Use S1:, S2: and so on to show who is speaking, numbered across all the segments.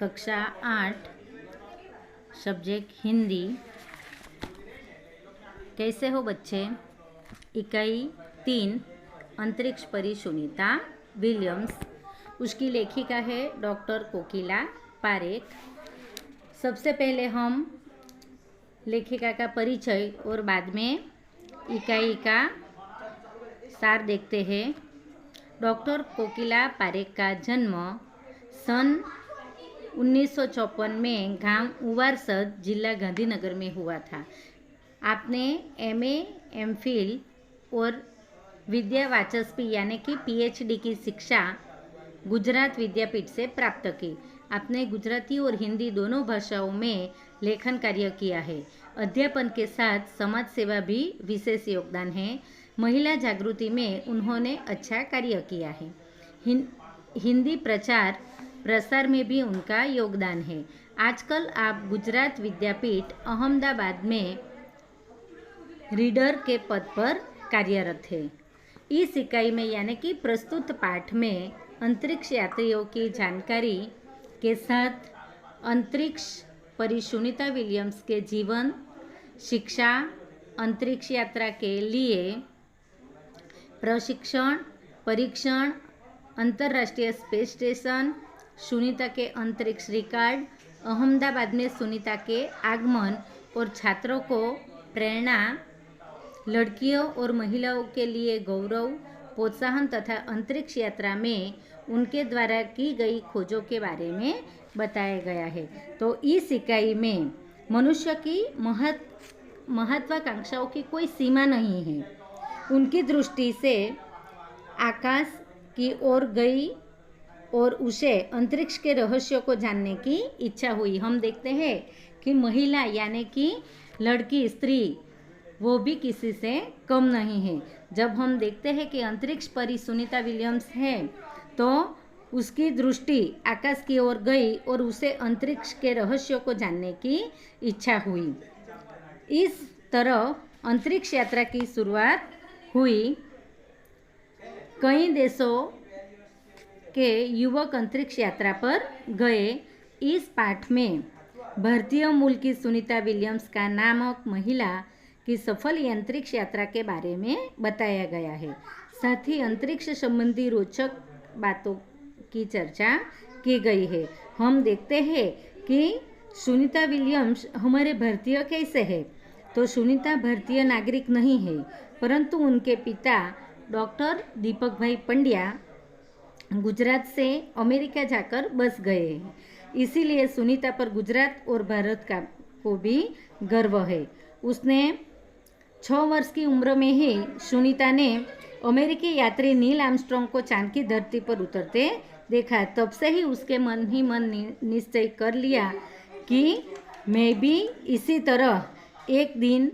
S1: कक्षा 8 सब्जेक्ट हिंदी। कैसे हो बच्चे? इकाई 3 अंतरिक्ष परी सुनीता विलियम्स। उसकी लेखिका है डॉक्टर कोकिला पारेख। सबसे पहले हम लेखिका का परिचय और बाद में इकाई का सार देखते हैं। डॉक्टर कोकिला पारेख का जन्म सन 1954 में गांव उवारसद जिला गांधीनगर में हुआ था। आपने एमए, एमफिल और विद्या वाचस्पति यानी कि पीएचडी की शिक्षा गुजरात विद्यापीठ से प्राप्त की। आपने गुजराती और हिंदी दोनों भाषाओं में लेखन कार्य किया है। अध्यापन के साथ समाज सेवा भी विशेष योगदान है। महिला जागृति में उन्होंने अच्छा कार्य किया है। हिंदी प्रचार प्रसार में भी उनका योगदान है। आजकल आप गुजरात विद्यापीठ अहमदाबाद में रीडर के पद पर कार्यरत है। इस इकाई में यानी कि प्रस्तुत पाठ में अंतरिक्ष यात्रियों की जानकारी के साथ अंतरिक्ष परी सुनीता विलियम्स के जीवन, शिक्षा, अंतरिक्ष यात्रा के लिए प्रशिक्षण, परीक्षण, अंतर्राष्ट्रीय स्पेस स्टेशन, सुनीता के अंतरिक्ष रिकॉर्ड, अहमदाबाद में सुनीता के आगमन और छात्रों को प्रेरणा, लड़कियों और महिलाओं के लिए गौरव, प्रोत्साहन तथा अंतरिक्ष यात्रा में उनके द्वारा की गई खोजों के बारे में बताया गया है। तो इस इकाई में मनुष्य की महत्वाकांक्षाओं की कोई सीमा नहीं है। उनकी दृष्टि से आकाश की ओर गई और उसे अंतरिक्ष के रहस्यों को जानने की इच्छा हुई। हम देखते हैं कि महिला यानी कि लड़की, स्त्री, वो भी किसी से कम नहीं है। जब हम देखते हैं कि अंतरिक्ष परी सुनीता विलियम्स है तो उसकी दृष्टि आकाश की ओर गई और उसे अंतरिक्ष के रहस्यों को जानने की इच्छा हुई। इस तरह अंतरिक्ष यात्रा की शुरुआत हुई। कई देशों के युवक अंतरिक्ष यात्रा पर गए। इस पाठ में भारतीय मूल की सुनीता विलियम्स का नामक महिला की सफल अंतरिक्ष यात्रा के बारे में बताया गया है। साथ ही अंतरिक्ष संबंधी रोचक बातों की चर्चा की गई है। हम देखते हैं कि सुनीता विलियम्स हमारे भारतीय कैसे है। तो सुनीता भारतीय नागरिक नहीं है, परंतु उनके पिता डॉक्टर दीपक भाई पंड्या गुजरात से अमेरिका जाकर बस गए हैं। इसीलिए सुनीता पर गुजरात और भारत को भी गर्व है। उसने 6 वर्ष की उम्र में ही सुनीता ने अमेरिकी यात्री नील आर्मस्ट्रांग को चांद की धरती पर उतरते देखा। तब से ही उसके मन ही मन निश्चय कर लिया कि मैं भी इसी तरह एक दिन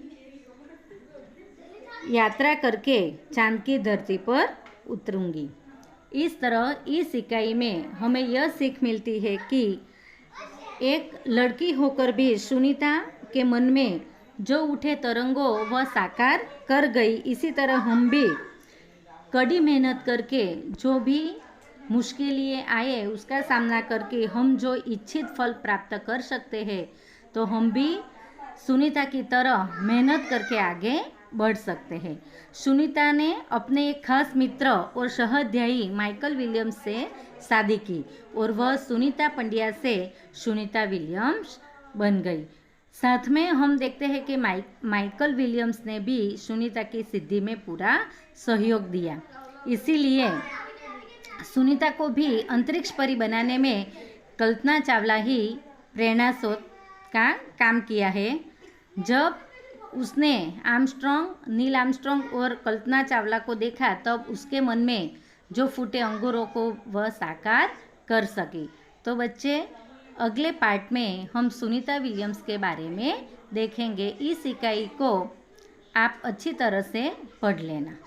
S1: यात्रा करके चांद की धरती पर उतरूंगी। इस तरह इस इकाई में हमें यह सीख मिलती है कि एक लड़की होकर भी सुनीता के मन में जो उठे तरंगों वह साकार कर गई। इसी तरह हम भी कड़ी मेहनत करके जो भी मुश्किलें आए उसका सामना करके हम जो इच्छित फल प्राप्त कर सकते हैं, तो हम भी सुनीता की तरह मेहनत करके आगे बढ़ सकते हैं। सुनीता ने अपने एक खास मित्र और सहअध्यायी माइकल विलियम्स से शादी की और वह सुनीता पंड्या से सुनीता विलियम्स बन गई। साथ में हम देखते हैं कि माइकल विलियम्स ने भी सुनीता की सिद्धि में पूरा सहयोग दिया। इसीलिए सुनीता को भी अंतरिक्ष परी बनाने में कल्पना चावला ही प्रेरणा स्रोत का काम किया है। जब उसने नील आर्मस्ट्रांग और कल्पना चावला को देखा तब उसके मन में जो फूटे अंगूरों को वह साकार कर सकी। तो बच्चे, अगले पार्ट में हम सुनीता विलियम्स के बारे में देखेंगे। इस इकाई को आप अच्छी तरह से पढ़ लेना।